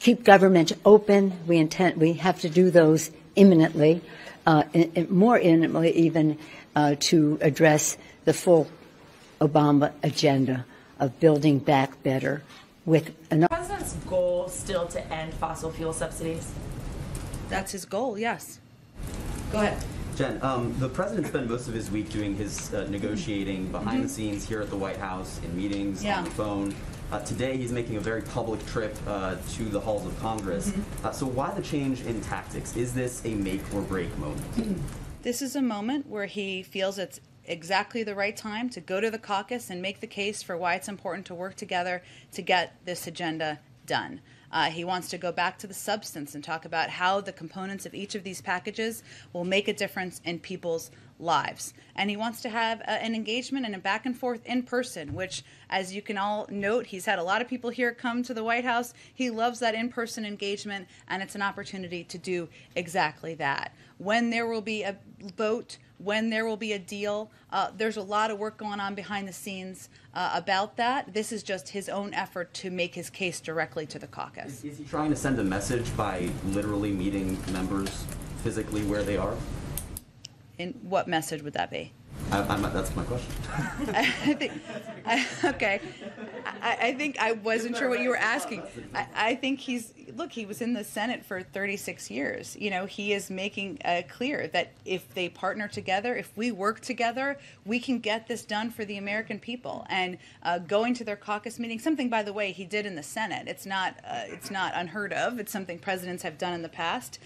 keep government open. We have to do those imminently, more imminently even, to address the full Obama agenda of building back better with enough. The president's goal still to end fossil fuel subsidies? That's his goal, yes. Go ahead. Jen, the president spent most of his week doing his negotiating behind the scenes here at the White House, in meetings, on the phone. Today he's making a very public trip to the halls of Congress. So why the change in tactics? Is this a make or break moment? This is a moment where he feels it's exactly the right time to go to the caucus and make the case for why it's important to work together to get this agenda done. He wants to go back to the substance and talk about how the components of each of these packages will make a difference in people's lives. And he wants to have an engagement and a back and forth in person, which, as you can all note, he's had a lot of people here come to the White House. He loves that in-person engagement, and it's an opportunity to do exactly that. When there will be a vote, when there will be a deal, there's a lot of work going on behind the scenes about that. This is just his own effort to make his case directly to the caucus. Is he trying to send a message by literally meeting members physically where they are? And what message would that be? That's my question. Okay. I think I wasn't sure what you were asking. I think he was in the Senate for 36 years. You know, he is making clear that if they partner together, if we work together, we can get this done for the American people. And going to their caucus meeting, something, by the way, he did in the Senate. It's not unheard of. It's something presidents have done in the past,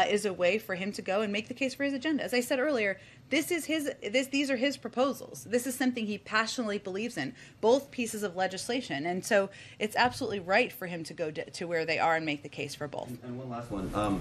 is a way for him to go and make the case for his agenda. As I said earlier, these are his proposals. This is something he passionately believes in, both pieces of legislation. And so it's absolutely right for him to go to where they are and make the case for both. And one last one.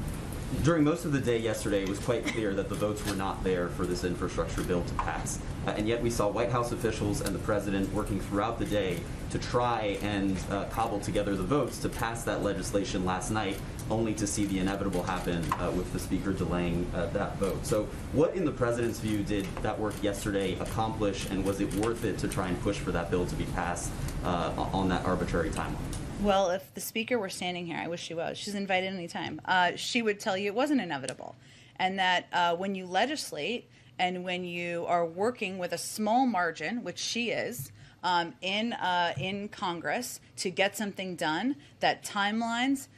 During most of the day yesterday, it was quite clear that the votes were not there for this infrastructure bill to pass. And yet we saw White House officials and the president working throughout the day to try and cobble together the votes to pass that legislation last night, only to see the inevitable happen with the speaker delaying that vote. So what, in the president's view, did that work yesterday accomplish, and was it worth it to try and push for that bill to be passed on that arbitrary timeline? Well, if the speaker were standing here, I wish she was. She's invited anytime. She would tell you it wasn't inevitable, and that when you legislate and when you are working with a small margin, which she is, in Congress to get something done, that timelines,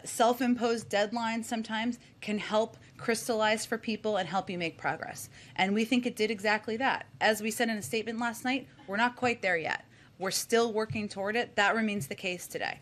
self-imposed deadlines sometimes can help crystallize for people and help you make progress. And we think it did exactly that. As we said in a statement last night, we're not quite there yet. We're still working toward it. That remains the case today.